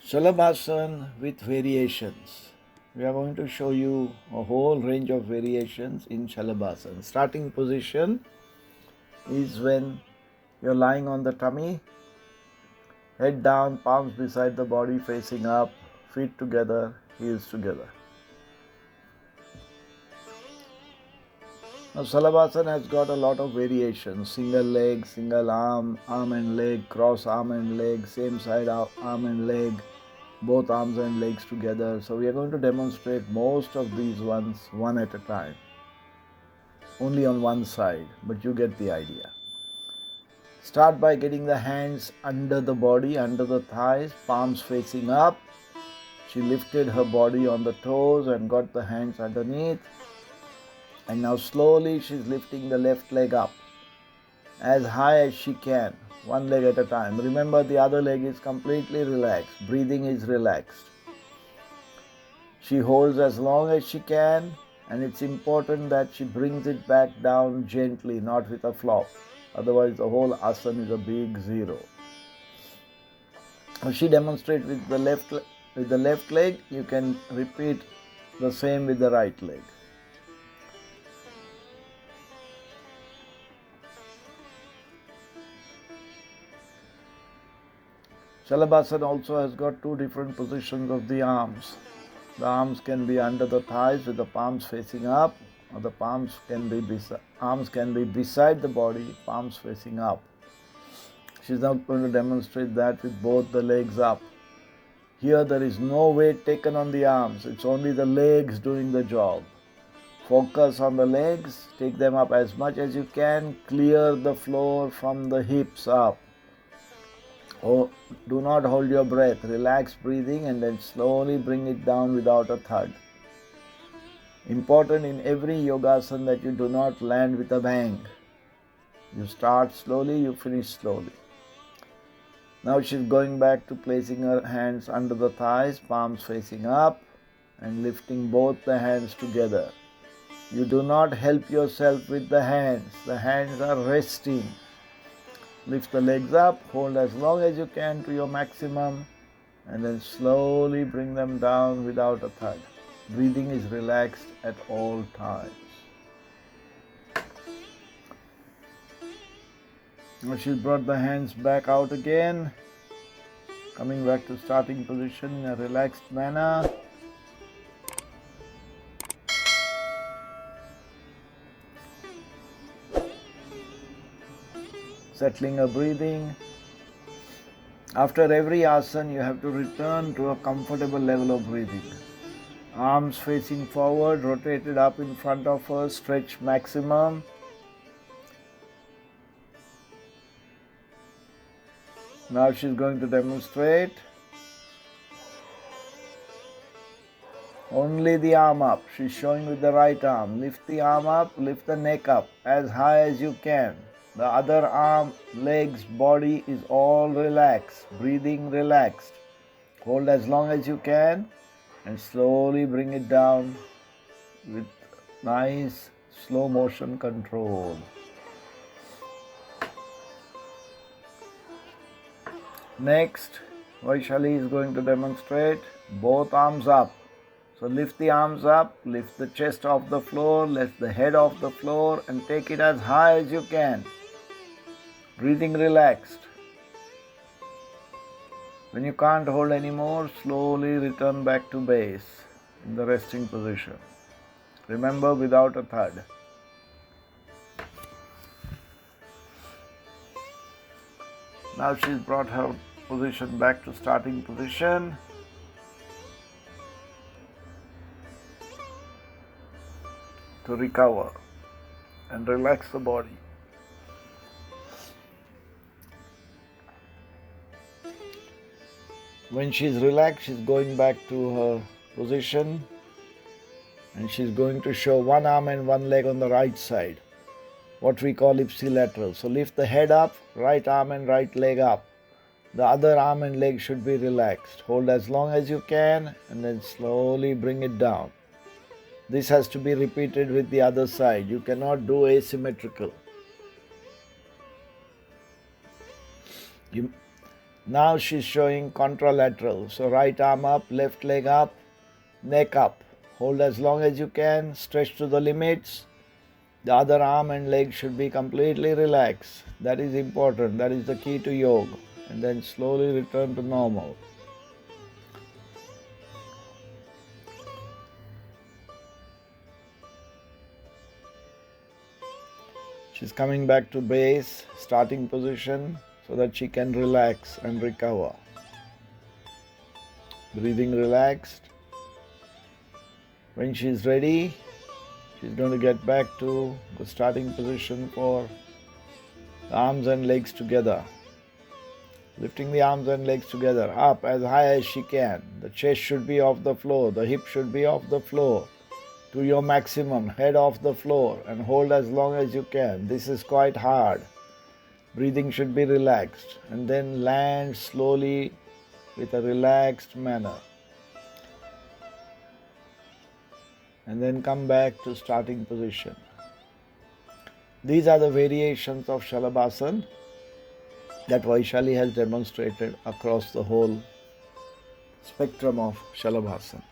Shalabhasana with variations. We are going to show you a whole range of variations in Shalabhasana. Starting position is when you're lying on the tummy, head down, palms beside the body facing up, feet together, heels together. Now Shalabhasana has got a lot of variations. Single leg, single arm, arm and leg, cross arm and leg, same side arm and leg, both arms and legs together. So we are going to demonstrate most of these ones one at a time. Only on one side, but you get the idea. Start by getting the hands under the body, under the thighs, palms facing up. She lifted her body on the toes and got the hands underneath. And now slowly she's lifting the left leg up as high as she can, one leg at a time. Remember, the other leg is completely relaxed. Breathing is relaxed. She holds as long as she can, and it's important that she brings it back down gently, not with a flop. Otherwise, the whole asana is a big zero. Now she demonstrates with the left leg. You can repeat the same with the right leg. Shalabhasana also has got two different positions of the arms. The arms can be under the thighs with the palms facing up, or the arms can be beside the body, palms facing up. She's now going to demonstrate that with both the legs up. Here there is no weight taken on the arms, it's only the legs doing the job. Focus on the legs, take them up as much as you can, clear the floor from the hips up. Oh, do not hold your breath, relax breathing and then slowly bring it down without a thud. Important in every yogasana that you do not land with a bang. You start slowly, you finish slowly. Now she's going back to placing her hands under the thighs, palms facing up and lifting both the hands together. You do not help yourself with the hands are resting. Lift the legs up, hold as long as you can to your maximum and then slowly bring them down without a thud. Breathing is relaxed at all times. Now she's brought the hands back out again, coming back to starting position in a relaxed manner. Settling her breathing. After every asana, you have to return to a comfortable level of breathing. Arms facing forward, rotated up in front of her, stretch maximum. Now she's going to demonstrate. Only the arm up. She's showing with the right arm. Lift the arm up, lift the neck up as high as you can. The other arm, legs, body is all relaxed. Breathing relaxed. Hold as long as you can and slowly bring it down with nice slow motion control. Next, Vaishali is going to demonstrate both arms up. So lift the arms up, lift the chest off the floor, lift the head off the floor and take it as high as you can. Breathing relaxed. When you can't hold anymore, slowly return back to base in the resting position. Remember, without a thud. Now she's brought her position back to starting position. To recover and relax the body. When she's relaxed, she's going back to her position and she's going to show one arm and one leg on the right side, what we call ipsilateral. So lift the head up, right arm and right leg up. The other arm and leg should be relaxed. Hold as long as you can and then slowly bring it down. This has to be repeated with the other side. You cannot do asymmetrical. Now she's showing contralateral. So right arm up, left leg up, neck up. Hold as long as you can, stretch to the limits. The other arm and leg should be completely relaxed. That is important. That is the key to yoga. And then slowly return to normal. She's coming back to base, starting position, so that she can relax and recover. Breathing relaxed. When she's ready, she's going to get back to the starting position for the arms and legs together. Lifting the arms and legs together up as high as she can. The chest should be off the floor, the hip should be off the floor. To your maximum, head off the floor and hold as long as you can. This is quite hard. Breathing should be relaxed and then land slowly with a relaxed manner. And then come back to starting position. These are the variations of Shalabhasana that Vaishali has demonstrated across the whole spectrum of Shalabhasana.